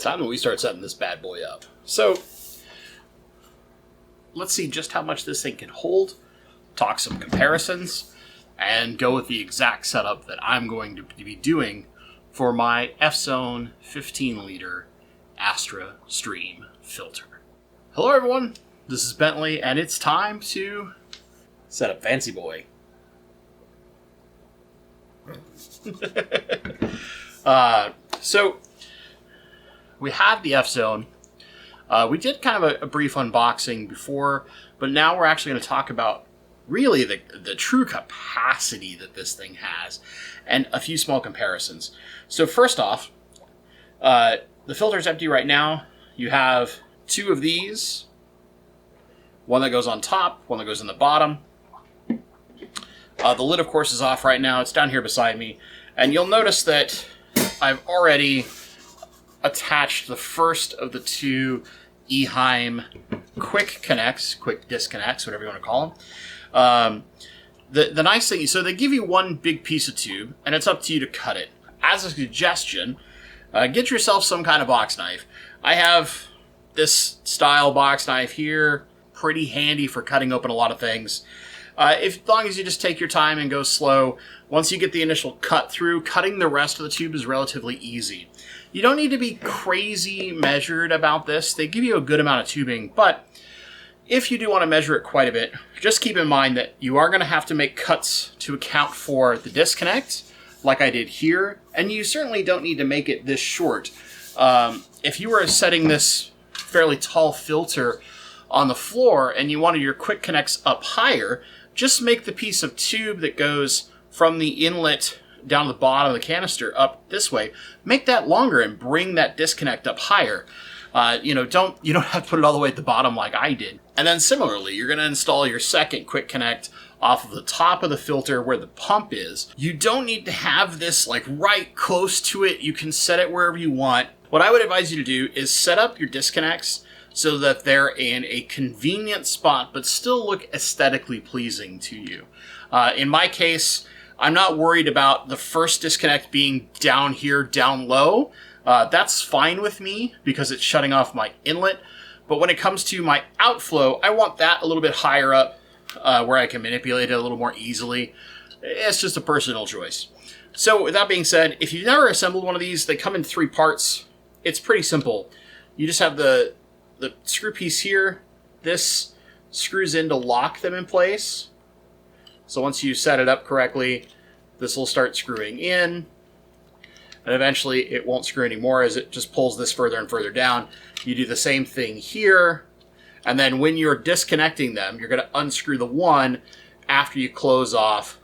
time that we start setting this bad boy up. So, let's see just how much this thing can hold, talk some comparisons, and go with the exact setup that I'm going to be doing for my Fzone 15-liter Astra-Stream filter. Hello everyone, this is Bentley, and it's time to set up Fancy Boy. So, we have the Fzone. We did kind of a brief unboxing before, but now we're actually going to talk about really the true capacity that this thing has, and a few small comparisons. So first off, the filter's empty right now. You have two of these, one that goes on top, one that goes in the bottom. The lid, of course, is off right now. It's down here beside me, and you'll notice that I've already attached the first of the two Eheim quick disconnects, whatever you want to call them. The nice thing, so they give you one big piece of tube, and it's up to you to cut it. As a suggestion, get yourself some kind of box knife. I have this style box knife here, pretty handy for cutting open a lot of things. As long as you just take your time and go slow, once you get the initial cut through, cutting the rest of the tube is relatively easy. You don't need to be crazy measured about this. They give you a good amount of tubing, but if you do want to measure it quite a bit, just keep in mind that you are going to have to make cuts to account for the disconnect, like I did here, and you certainly don't need to make it this short. If you were setting this fairly tall filter on the floor and you wanted your quick connects up higher, just make the piece of tube that goes from the inlet down to the bottom of the canister up this way, make that longer and bring that disconnect up higher. You don't have to put it all the way at the bottom like I did. And then similarly, you're going to install your second quick connect off of the top of the filter where the pump is. You don't need to have this like right close to it. You can set it wherever you want. What I would advise you to do is set up your disconnects so that they're in a convenient spot but still look aesthetically pleasing to you. In my case, I'm not worried about the first disconnect being down here, down low. That's fine with me because it's shutting off my inlet. But when it comes to my outflow, I want that a little bit higher up where I can manipulate it a little more easily. It's just a personal choice. So with that being said, if you've never assembled one of these, they come in 3 parts. It's pretty simple. You just have the screw piece here. This screws in to lock them in place. So once you set it up correctly, this will start screwing in. And eventually it won't screw anymore as it just pulls this further and further down. You do the same thing here. And then when you're disconnecting them, you're going to unscrew the one after you close off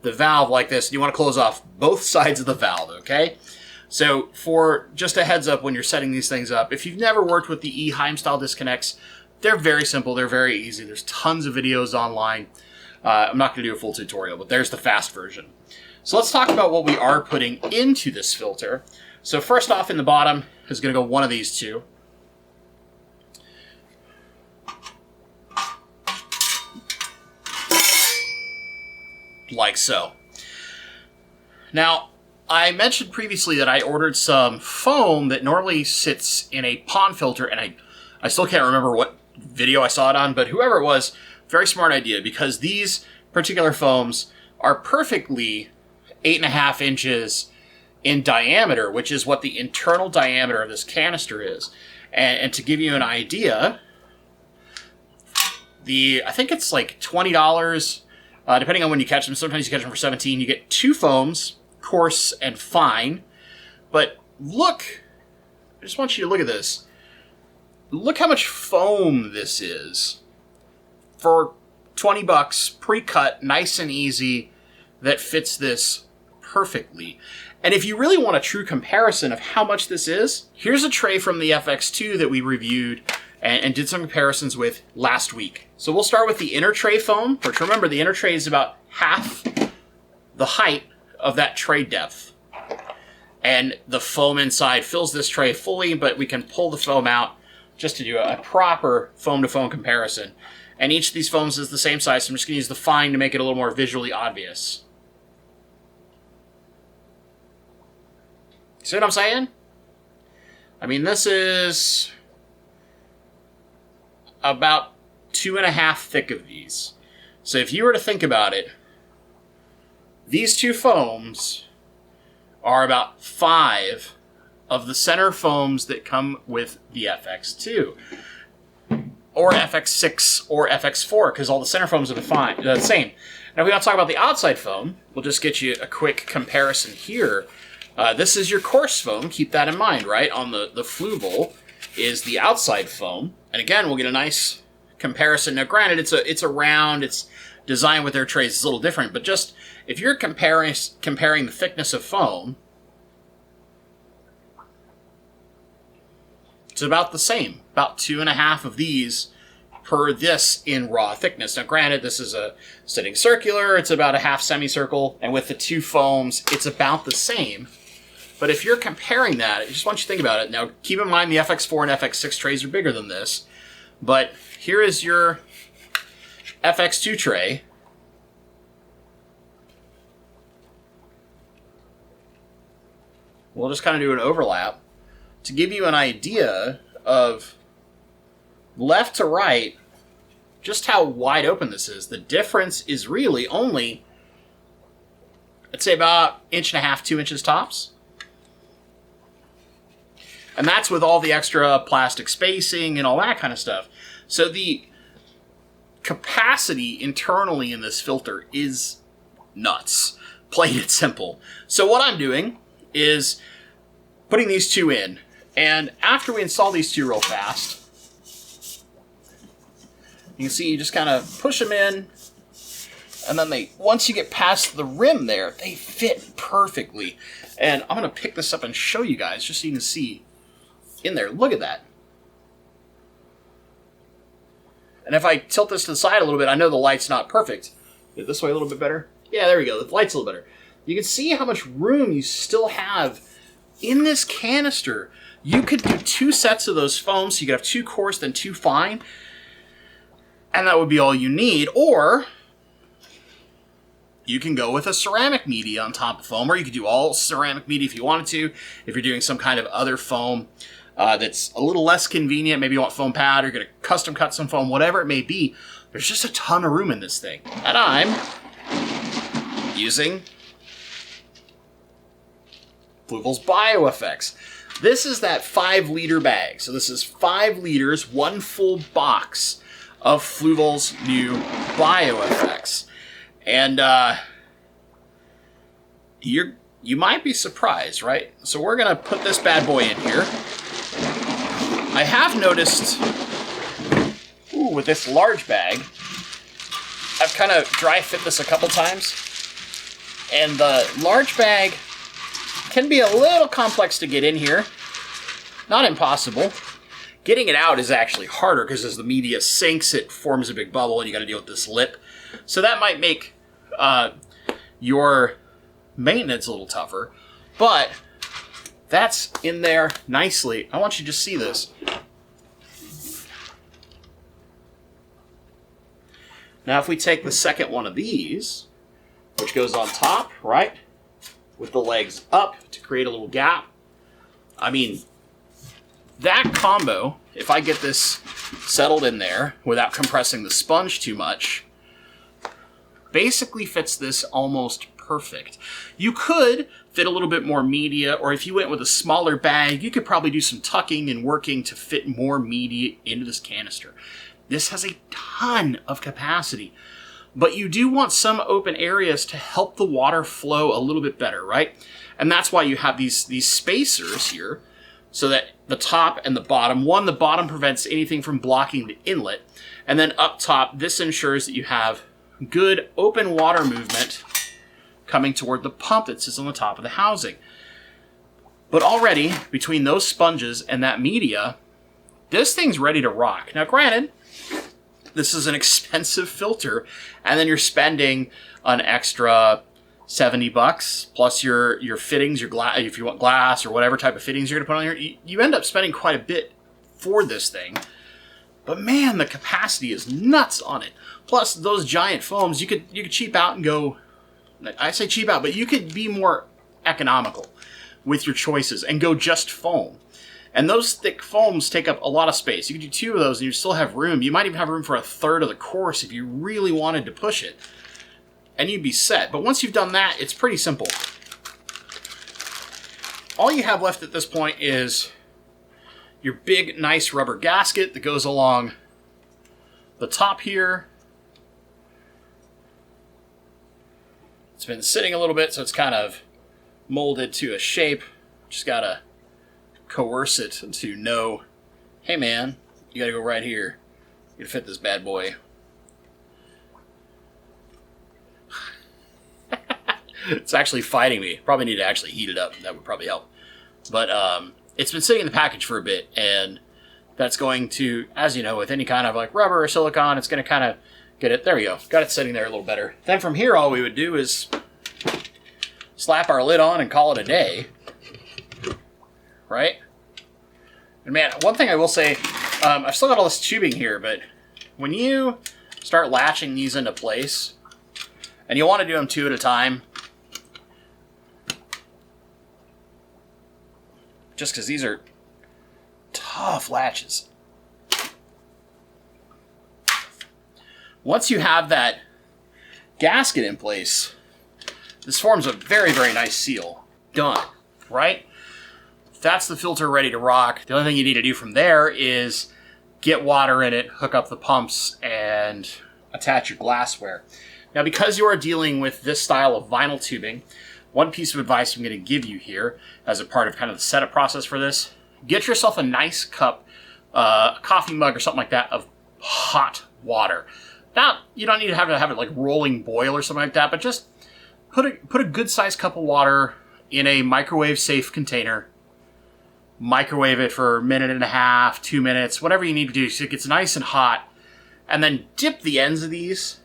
the valve like this. You want to close off both sides of the valve, okay? So for just a heads up when you're setting these things up, if you've never worked with the Eheim style disconnects, they're very simple. They're very easy. There's tons of videos online. I'm not going to do a full tutorial, but there's the fast version. So let's talk about what we are putting into this filter. So first off in the bottom is going to go one of these two. Like so. Now, I mentioned previously that I ordered some foam that normally sits in a pond filter, and I still can't remember what video I saw it on, but whoever it was, very smart idea, because these particular foams are perfectly 8.5 inches in diameter, which is what the internal diameter of this canister is. And to give you an idea, I think it's like $20, depending on when you catch them. Sometimes you catch them for $17. You get 2 foams, coarse and fine. But look, I just want you to look at this. Look how much foam this is. For $20, pre-cut, nice and easy, that fits this perfectly. And if you really want a true comparison of how much this is, here's a tray from the FX2 that we reviewed and did some comparisons with last week. So we'll start with the inner tray foam, which remember the inner tray is about half the height of that tray depth. And the foam inside fills this tray fully, but we can pull the foam out just to do a proper foam-to-foam comparison. And each of these foams is the same size, so I'm just going to use the fine to make it a little more visually obvious. See what I'm saying? I mean, this is about 2.5 thick of these. So if you were to think about it, these two foams are about 5 of the center foams that come with the FX2. Or FX6 or FX4, because all the center foams are the same. Now, if we want to talk about the outside foam, we'll just get you a quick comparison here. This is your coarse foam. Keep that in mind, right? On the Fluval is the outside foam. And again, we'll get a nice comparison. Now, granted, it's a round. It's designed with their trays. It's a little different. But just if you're comparing the thickness of foam, it's about the same. About 2.5 of these per this in raw thickness. Now, granted, this is a sitting circular. It's about a half semicircle. And with the two foams, it's about the same. But if you're comparing that, I just want you to think about it. Now, keep in mind the FX4 and FX6 trays are bigger than this. But here is your FX2 tray. We'll just kind of do an overlap to give you an idea of left to right just how wide open this is. The difference is really only, I'd say, about 1.5 to 2 inches tops. And that's with all the extra plastic spacing and all that kind of stuff. So the capacity internally in this filter is nuts, plain and simple. So what I'm doing is putting these two in. And after we install these two real fast, you can see you just kind of push them in. And then once you get past the rim there, they fit perfectly. And I'm going to pick this up and show you guys just so you can see in there. Look at that. And if I tilt this to the side a little bit, I know the light's not perfect. Get this way a little bit better. Yeah, there we go. The light's a little better. You can see how much room you still have in this canister. You could do 2 sets of those foams, so you could have 2 coarse and 2 fine. And that would be all you need. Or you can go with a ceramic media on top of foam, or you could do all ceramic media if you wanted to. If you're doing some kind of other foam that's a little less convenient, maybe you want foam pad, or you're going to custom cut some foam, whatever it may be, there's just a ton of room in this thing. And I'm using Fluval's BioFX. This is that 5-liter bag. So this is 5 liters, 1 full box of Fluval's new BioFX. And you might be surprised, right? So we're going to put this bad boy in here. I have noticed, with this large bag, I've kind of dry fit this a couple times. And the large bag can be a little complex to get in here. Not impossible. Getting it out is actually harder because as the media sinks, it forms a big bubble and you got to deal with this lip. So that might make your maintenance a little tougher. But that's in there nicely. I want you to just see this. Now if we take the second one of these, which goes on top, right? With the legs up to create a little gap. I mean, that combo, if I get this settled in there without compressing the sponge too much, basically fits this almost perfect. You could fit a little bit more media, or if you went with a smaller bag, you could probably do some tucking and working to fit more media into this canister. This has a ton of capacity. But you do want some open areas to help the water flow a little bit better, right? And that's why you have these spacers here, so that the top and the bottom, the bottom prevents anything from blocking the inlet. And then up top, this ensures that you have good open water movement coming toward the pump that sits on the top of the housing. But already, between those sponges and that media, this thing's ready to rock. Now granted, this is an expensive filter, and then you're spending an extra $70 plus your fittings, your glass, if you want glass or whatever type of fittings you're going to put on here. You end up spending quite a bit for this thing. But man, the capacity is nuts on it. Plus those giant foams, you could cheap out and go. I say cheap out, but you could be more economical with your choices and go just foam. And those thick foams take up a lot of space. You can do 2 of those and you still have room. You might even have room for a third of the course if you really wanted to push it. And you'd be set. But once you've done that, it's pretty simple. All you have left at this point is your big, nice rubber gasket that goes along the top here. It's been sitting a little bit, so it's kind of molded to a shape. Just gotta coerce it to know, hey man, you gotta go right here. You gotta fit this bad boy. It's actually fighting me. Probably need to actually heat it up. That would probably help. But it's been sitting in the package for a bit, and that's going to, as you know, with any kind of like rubber or silicone, it's going to kind of get it. There we go. Got it sitting there a little better. Then from here, all we would do is slap our lid on and call it a day. Right? And man, one thing I will say, I've still got all this tubing here, but when you start latching these into place, and you want to do them 2 at a time, just because these are tough latches. Once you have that gasket in place, this forms a very, very nice seal. Done, right? That's the filter ready to rock. The only thing you need to do from there is get water in it, hook up the pumps, and attach your glassware. Now, because you are dealing with this style of vinyl tubing, one piece of advice I'm going to give you here as a part of kind of the setup process for this, get yourself a nice cup, a coffee mug or something like that of hot water. Now, you don't need to have it like rolling boil or something like that, but just put a good sized cup of water in a microwave safe container. Microwave it for 1.5 minutes, 2 minutes, whatever you need to do so it gets nice and hot. And then dip the ends of these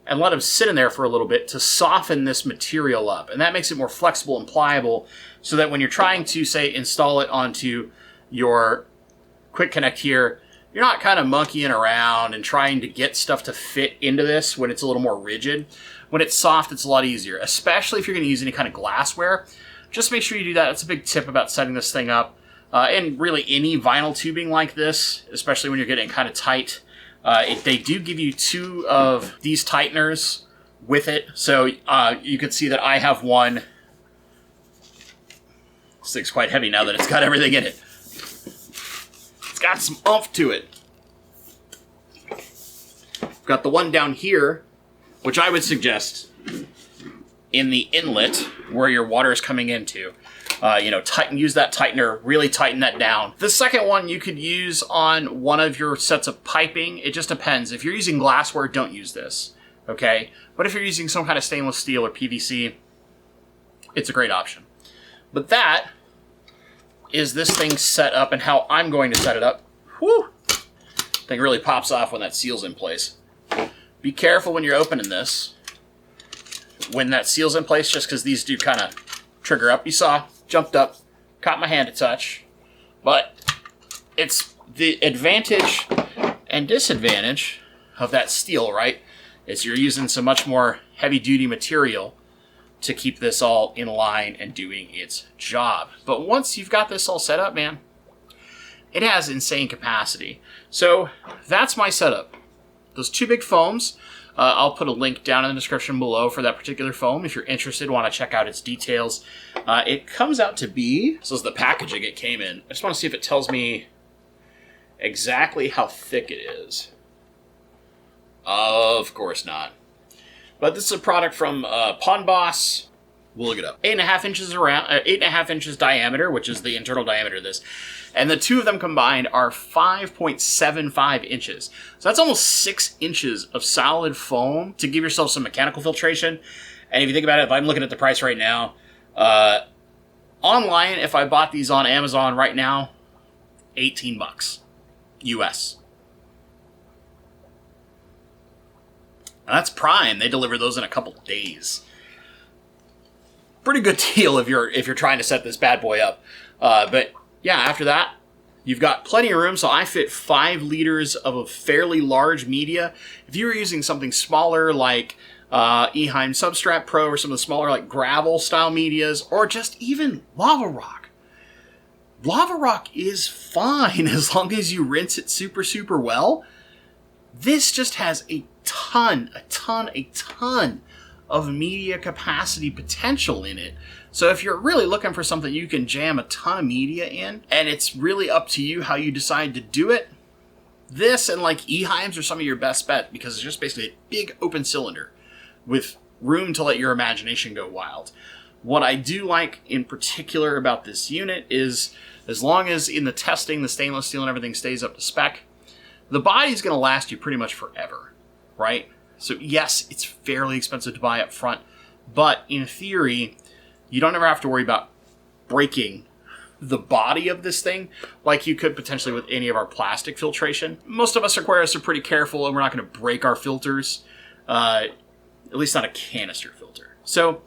and let them sit in there for a little bit to soften this material up. And that makes it more flexible and pliable so that when you're trying to, say, install it onto your quick connect here, you're not kind of monkeying around and trying to get stuff to fit into this when it's a little more rigid. When it's soft, it's a lot easier, especially if you're going to use any kind of glassware. Just make sure you do that. That's a big tip about setting this thing up. And really any vinyl tubing like this, especially when you're getting kind of tight, they do give you 2 of these tighteners with it. So you can see that I have one. This thing's quite heavy now that it's got everything in it. It's got some oomph to it. Got the one down here, which I would suggest in the inlet where your water is coming into. Use that tightener, really tighten that down. The second one you could use on one of your sets of piping. It just depends. If you're using glassware, don't use this, okay? But if you're using some kind of stainless steel or PVC, it's a great option. But that is this thing set up and how I'm going to set it up. Whew! Thing really pops off when that seal's in place. Be careful when you're opening this. When that seal's in place, just because these do kind of trigger up. You saw, jumped up, caught my hand a touch. But it's the advantage and disadvantage of that steel, right? Is you're using some much more heavy-duty material to keep this all in line and doing its job. But once you've got this all set up, man, it has insane capacity. So that's my setup. Those 2 big foams. I'll put a link down in the description below for that particular foam if you're interested, want to check out its details. It comes out to be, this is the packaging it came in. I just want to see if it tells me exactly how thick it is. Of course not. But this is a product from Pond Boss. We'll look it up. 8.5 inches around, 8.5 inches diameter, which is the internal diameter of this. And the 2 of them combined are 5.75 inches. So that's almost 6 inches of solid foam to give yourself some mechanical filtration. And if you think about it, if I'm looking at the price right now, online, if I bought these on Amazon right now, $18 US. And that's Prime. They deliver those in a couple days. Pretty good deal if you're trying to set this bad boy up. But yeah, after that, you've got plenty of room. So I fit 5 liters of a fairly large media. If you were using something smaller like Eheim Substrat Pro, or some of the smaller like gravel style medias, or just even lava rock, 5 lava rock is fine as long as you rinse it super, super well. This just has a ton of media capacity potential in it. So if you're really looking for something you can jam a ton of media in, and it's really up to you how you decide to do it, this and like E-heims are some of your best bet, because it's just basically a big open cylinder with room to let your imagination go wild. What I do like in particular about this unit is, as long as in the testing the stainless steel and everything stays up to spec, the body's going to last you pretty much forever, right? So yes, it's fairly expensive to buy up front, but in theory, you don't ever have to worry about breaking the body of this thing like you could potentially with any of our plastic filtration. Most of us Aquarius are pretty careful, and we're not going to break our filters, at least not a canister filter. So,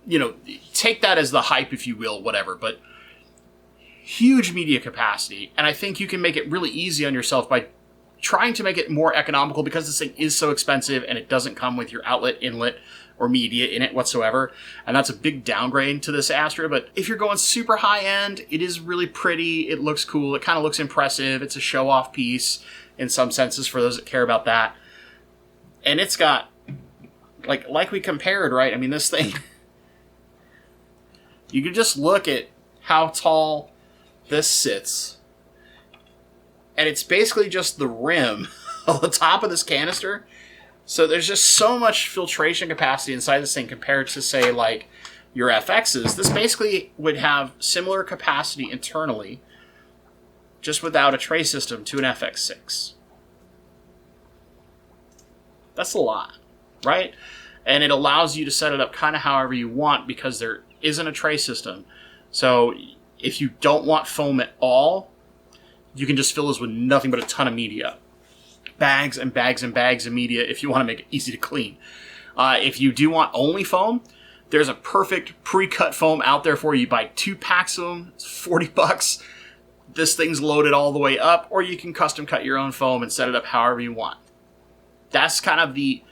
you know, take that as the hype, if you will, whatever, but huge media capacity, and I think you can make it really easy on yourself by trying to make it more economical, because this thing is so expensive and it doesn't come with your outlet, inlet, or media in it whatsoever. And that's a big downgrade to this Astra. But if you're going super high end, it is really pretty. It looks cool. It kind of looks impressive. It's a show off piece in some senses for those that care about that. And it's got, like we compared, right? I mean, this thing, you can just look at how tall this sits. And it's basically just the rim on the top of this canister. So there's just so much filtration capacity inside this thing compared to, say, like your FXs. This basically would have similar capacity internally, just without a tray system, to an FX6. That's a lot, right? And it allows you to set it up kind of however you want, because there isn't a tray system. So if you don't want foam at all, you can just fill this with nothing but a ton of media. Bags and bags and bags of media if you want to make it easy to clean. If you do want only foam, there's a perfect pre-cut foam out there for you. You buy 2 packs of them, it's $40. This thing's loaded all the way up, or you can custom cut your own foam and set it up however you want. That's kind of the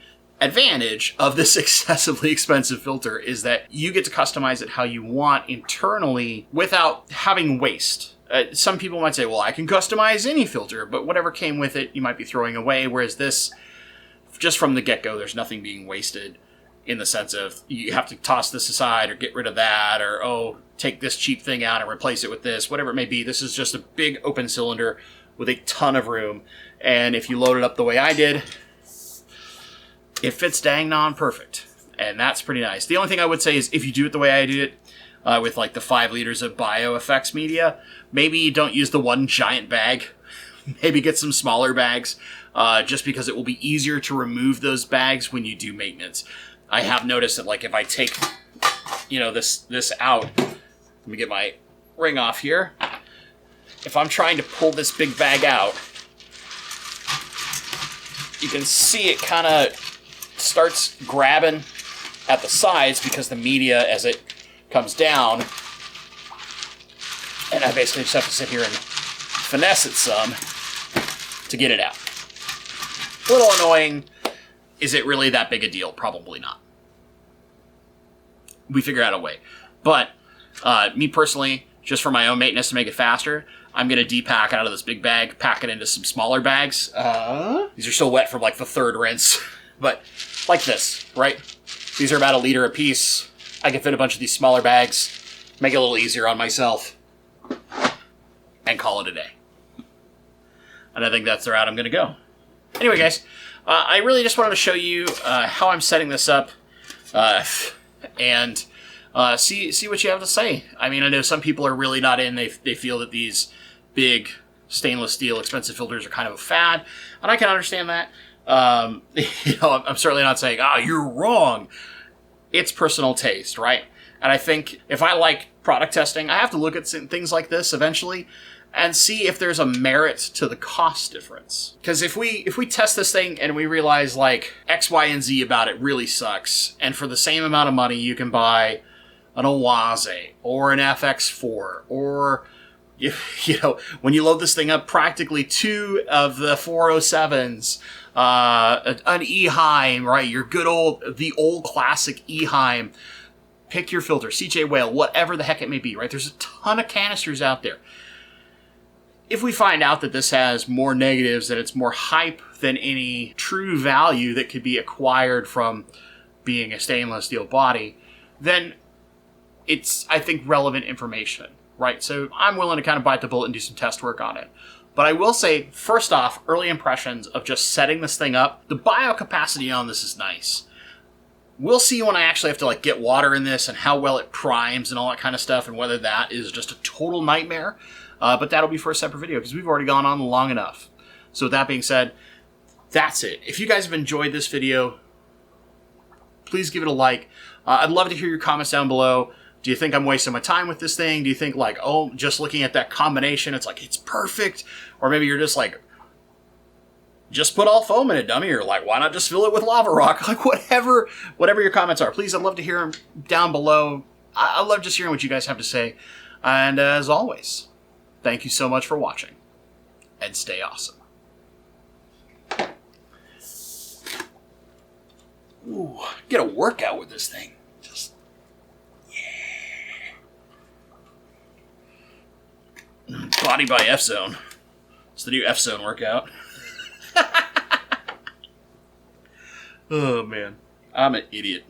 advantage of this excessively expensive filter, is that you get to customize it how you want internally without having waste. Some people might say, well, I can customize any filter, but whatever came with it, you might be throwing away. Whereas this, just from the get-go, there's nothing being wasted in the sense of you have to toss this aside or get rid of that, or, oh, take this cheap thing out and replace it with this, whatever it may be. This is just a big open cylinder with a ton of room. And if you load it up the way I did, it fits dang non-perfect. And that's pretty nice. The only thing I would say is if you do it the way I did it, with like the 5 liters of bio effects media, maybe don't use the one giant bag. Maybe get some smaller bags, just because it will be easier to remove those bags when you do maintenance. I have noticed that, like, if I take, you know, this out, let me get my ring off here. If I'm trying to pull this big bag out, you can see it kind of starts grabbing at the sides because the media, as it comes down, and I basically just have to sit here and finesse it some to get it out. A little annoying. Is it really that big a deal? Probably not. We figure out a way. But me personally, just for my own maintenance to make it faster, I'm going to de-pack it out of this big bag, pack it into some smaller bags. These are still wet from like the 3rd rinse. But like this, right? These are about 1 liter a piece. I can fit a bunch of these smaller bags, make it a little easier on myself, and call it a day. And I think that's the route I'm going to go. Anyway, guys, I really just wanted to show you how I'm setting this up, and see what you have to say. I mean, I know some people are really not in. They feel that these big stainless steel expensive filters are kind of a fad, and I can understand that. You know, I'm certainly not saying, you're wrong. It's personal taste, right? And I think if I like product testing, I have to look at things like this eventually and see if there's a merit to the cost difference. Because if we test this thing and we realize like X, Y, and Z about it really sucks, and for the same amount of money you can buy an Oase or an FX4, or you know, when you load this thing up, practically 2 of the 407s, an E-heim, right? Your good the old classic E-heim, Pick your filter, CJ Whale, whatever the heck it may be, right? There's a ton of canisters out there. If we find out that this has more negatives, that it's more hype than any true value that could be acquired from being a stainless steel body, then it's, I think, relevant information, right? So I'm willing to kind of bite the bullet and do some test work on it. But I will say, first off, early impressions of just setting this thing up, the biocapacity on this is nice. We'll see when I actually have to like get water in this and how well it primes and all that kind of stuff, and whether that is just a total nightmare. But that'll be for a separate video because we've already gone on long enough. So with that being said, that's it. If you guys have enjoyed this video, please give it a like. I'd love to hear your comments down below. Do you think I'm wasting my time with this thing? Do you think like, oh, just looking at that combination, it's like, it's perfect? Or maybe you're just like, just put all foam in it, dummy. Or like, why not just fill it with lava rock? Like whatever your comments are. Please, I'd love to hear them down below. I love just hearing what you guys have to say. And as always, thank you so much for watching. And stay awesome. Ooh, get a workout with this thing. Just, yeah. Body by Fzone. It's the new Fzone workout. Oh, man. I'm an idiot.